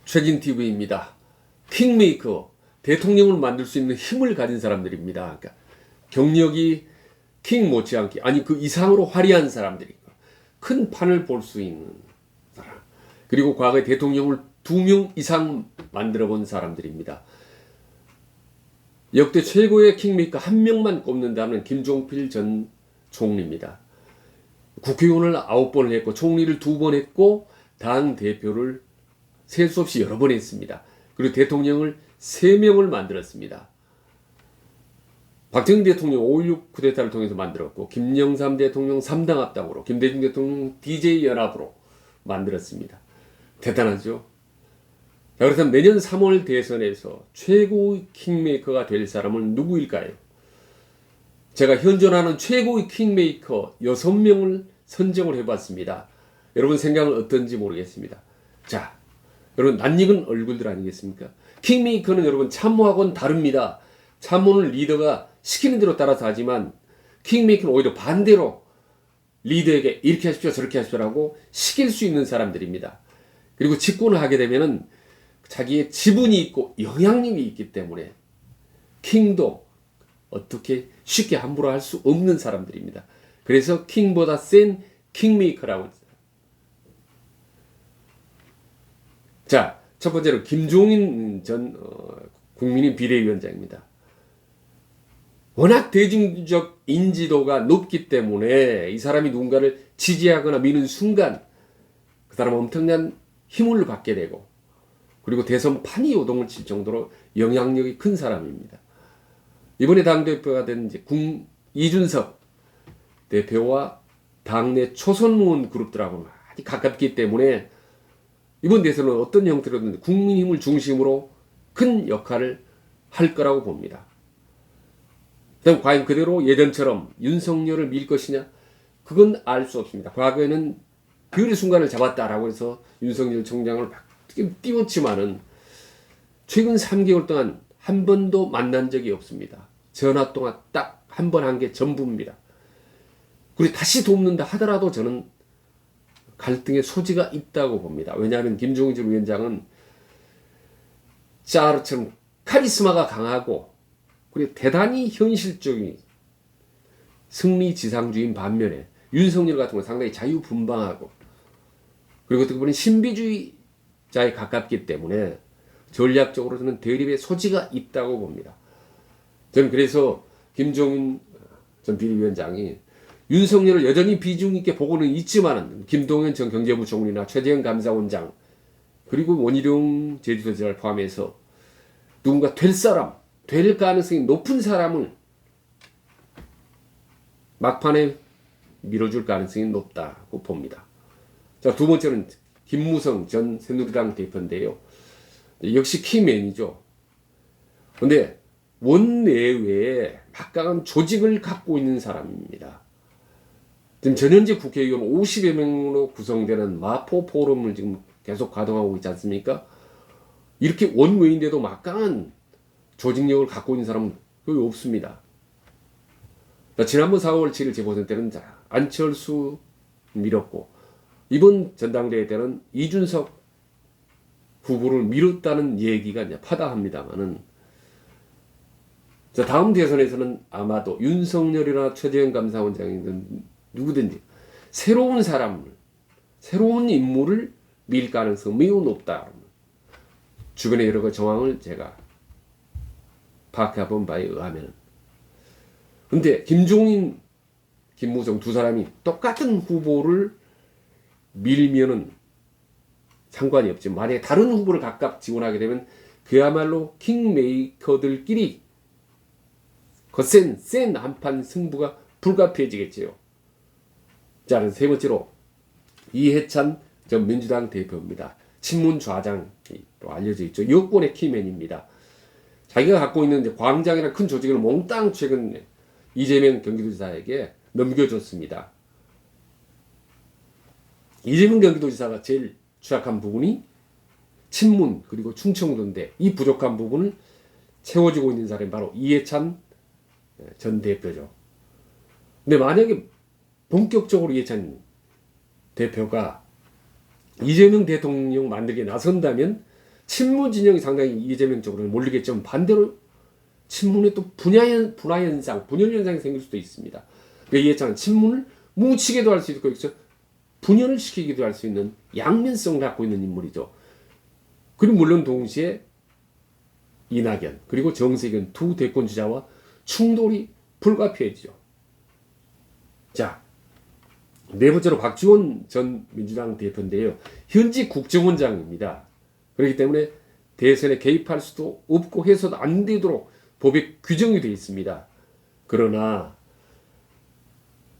최진TV입니다. 킹메이커, 대통령을 만들 수 있는 힘을 가진 사람들입니다. 그러니까 경력이 킹 못지않게, 아니 그 이상으로 화려한 사람들이고 큰 판을 볼 수 있는 사람, 그리고 과거에 대통령을 2명 이상 만들어 본 사람들입니다. 역대 최고의 킹메이커 1명만 꼽는다면 김종필 전 총리입니다. 국회의원을 9번을 했고 총리를 2번 했고 당 대표를 셀 수 없이 여러 번 했습니다. 그리고 대통령을 3명을 만들었습니다. 박정희 대통령 5.16 쿠데타를 통해서 만들었고, 김영삼 대통령 3당 합당으로, 김대중 대통령 DJ 연합으로 만들었습니다. 대단하죠? 자, 그렇다면 내년 3월 대선에서 최고의 킹메이커가 될 사람은 누구일까요? 제가 현존하는 최고의 킹메이커 6명을 선정을 해봤습니다. 여러분 생각은 어떤지 모르겠습니다. 자, 여러분 낯익은 얼굴들 아니겠습니까? 킹메이커는 여러분 참모하고는 다릅니다. 참모는 리더가 시키는 대로 따라서 하지만 킹메이커는 오히려 반대로 리더에게 이렇게 하십시오 저렇게 하십시오라고 시킬 수 있는 사람들입니다. 그리고 집권을 하게 되면은 자기의 지분이 있고 영향력이 있기 때문에 킹도 어떻게 쉽게 함부로 할 수 없는 사람들입니다. 그래서 킹보다 센 킹메이커라고 했어요. 자, 첫 번째로 김종인 전 국민의 비례위원장입니다. 워낙 대중적 인지도가 높기 때문에 이 사람이 누군가를 지지하거나 미는 순간 그 사람은 엄청난 힘을 받게 되고, 그리고 대선 판이 요동을 칠 정도로 영향력이 큰 사람입니다. 이번에 당대표가 된 이준석 대표와 당내 초선 의원 그룹들하고 아주 가깝기 때문에 이번 대선은 어떤 형태로든 국민힘을 중심으로 큰 역할을 할 거라고 봅니다. 그다음 과연 그대로 예전처럼 윤석열을 밀 것이냐? 그건 알 수 없습니다. 과거에는 그 순간을 잡았다라고 해서 윤석열 총장을 막 띄웠지만은 최근 3개월 동안 한 번도 만난 적이 없습니다. 전화 통화 딱 한 번 한 게 전부입니다. 그리고 다시 돕는다 하더라도 저는 갈등의 소지가 있다고 봅니다. 왜냐하면 김종인 위원장은 짜르처럼 카리스마가 강하고, 그리고 대단히 현실적인 승리지상주의인 반면에 윤석열 같은 건 상당히 자유분방하고, 그리고 어떻게 보면 신비주의자에 가깝기 때문에 전략적으로 저는 대립의 소지가 있다고 봅니다. 저는 그래서 김종인 전 비대위원장이 윤석열을 여전히 비중 있게 보고는 있지만 김동연 전 경제부총리나 최재형 감사원장 그리고 원희룡 제주도지사를 포함해서 누군가 될 가능성이 높은 사람을 막판에 밀어줄 가능성이 높다고 봅니다. 자, 두 번째는 김무성 전 새누리당 대표인데요. 역시 키맨이죠. 근데 원내외에 막강한 조직을 갖고 있는 사람입니다. 지금 전현직 국회의원 50여 명으로 구성되는 마포 포럼을 지금 계속 가동하고 있지 않습니까? 이렇게 원외인데도 막강한 조직력을 갖고 있는 사람은 거의 없습니다. 지난번 4월 7일 재보선 때는 안철수 밀었고, 이번 전당대회 때는 이준석 후보를 밀었다는 얘기가 이제 파다합니다만은, 자, 다음 대선에서는 아마도 윤석열이나 최재형 감사원장이든 누구든지 새로운 사람을, 새로운 인물을 밀 가능성이 매우 높다. 주변의 여러 가지 정황을 제가 파악해 본 바에 의하면. 근데 김종인, 김무성 두 사람이 똑같은 후보를 밀면은 상관이 없지. 만약에 다른 후보를 각각 지원하게 되면 그야말로 킹메이커들끼리 센 한판 승부가 불가피해지겠지요. 자, 세 번째로 이해찬 전 민주당 대표입니다. 친문 좌장으로 알려져 있죠. 여권의 키맨입니다. 자기가 갖고 있는 이제 광장이나 큰 조직을 몽땅 최근 이재명 경기도지사에게 넘겨줬습니다. 이재명 경기도지사가 제일 취약한 부분이 친문 그리고 충청도인데, 이 부족한 부분을 채워주고 있는 사람이 바로 이해찬 전 대표죠. 근데 만약에 본격적으로 이해찬 대표가 이재명 대통령 만들기에 나선다면 친문 진영이 상당히 이재명 쪽으로 몰리겠지만 반대로 친문에 또 분열 현상이 생길 수도 있습니다. 이해찬은 친문을 뭉치게도 할 수 있고 분열을 시키기도 할 수 있는 양면성을 갖고 있는 인물이죠. 그리고 물론 동시에 이낙연 그리고 정세균 두 대권 주자와 충돌이 불가피해지죠. 자, 네 번째로 박지원 전 민주당 대표인데요. 현직 국정원장입니다. 그렇기 때문에 대선에 개입할 수도 없고 해서도 안 되도록 법에 규정이 되어 있습니다. 그러나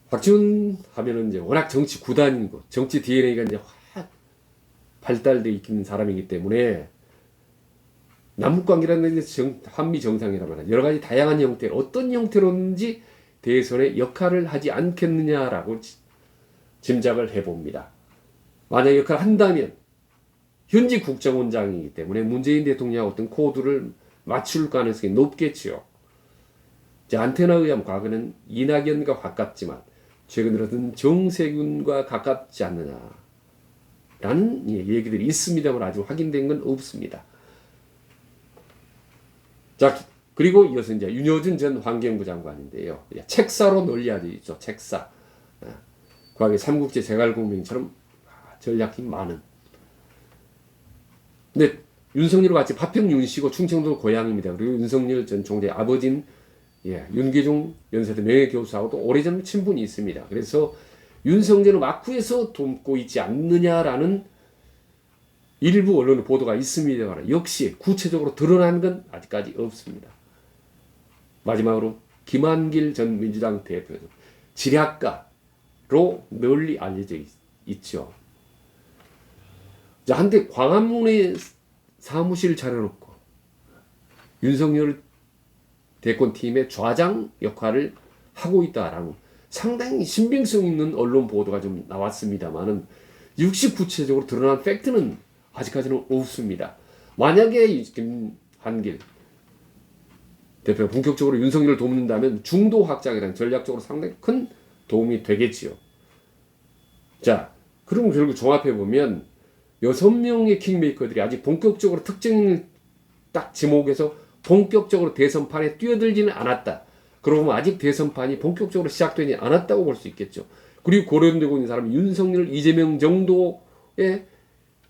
박지원 하면은 이제 워낙 정치 구단이고 정치 DNA가 이제 확 발달되어 있는 사람이기 때문에 남북관계라는 한미 정상이라면 여러 가지 다양한 형태, 어떤 형태로든지 대선에 역할을 하지 않겠느냐라고 짐작을 해봅니다. 만약 역할을 한다면 현직 국정원장이기 때문에 문재인 대통령하고 어떤 코드를 맞출 가능성이 높겠지요. 안테나에 의하면 과거는 이낙연과 가깝지만 최근 들어서는 정세균과 가깝지 않느냐라는 얘기들이 있습니다만 아직 확인된 건 없습니다. 자, 그리고 이어서 이제 윤여준 전 환경부 장관인데요. 책사로 논리하죠. 책사. 과거의 삼국지 제갈공명처럼 전략이 많은. 근데 윤석열과 같이 파평 씨고 충청도 고향입니다. 그리고 윤석열 전 총재 아버지인 윤계중 연세대 명예교수하고도 오래전 친분이 있습니다. 그래서 윤석열을 막후에서 돕고 있지 않느냐라는 일부 언론의 보도가 있습니다만 역시 구체적으로 드러난 건 아직까지 없습니다. 마지막으로 김한길 전 민주당 대표 지략가로 널리 알려져 있죠. 자, 한때 광화문에 사무실을 차려놓고 윤석열 대권팀의 좌장 역할을 하고 있다라는 상당히 신빙성 있는 언론 보도가 좀 나왔습니다만은 역시 구체적으로 드러난 팩트는 아직까지는 없습니다. 만약에 김한길 대표가 본격적으로 윤석열을 돕는다면 중도 확장이라는 전략적으로 상당히 큰 도움이 되겠지요. 자, 그럼 결국 종합해보면 6명의 킹메이커들이 아직 본격적으로 특정인을 딱 지목해서 본격적으로 대선판에 뛰어들지는 않았다. 그러고 보면 아직 대선판이 본격적으로 시작되지 않았다고 볼 수 있겠죠. 그리고 고려되고 있는 사람은 윤석열, 이재명 정도에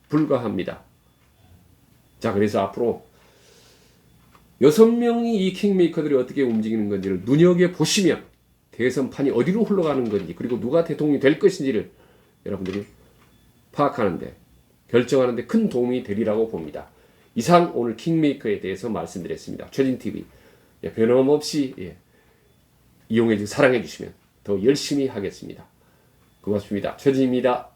불과합니다. 자, 그래서 앞으로 6명이 이 킹메이커들이 어떻게 움직이는 건지를 눈여겨보시면 대선판이 어디로 흘러가는 건지 그리고 누가 대통령이 될 것인지를 여러분들이 파악하는데 결정하는데 큰 도움이 되리라고 봅니다. 이상 오늘 킹메이커에 대해서 말씀드렸습니다. 최진TV 변함없이 이용해 주시고 사랑해 주시면 더 열심히 하겠습니다. 고맙습니다. 최진입니다.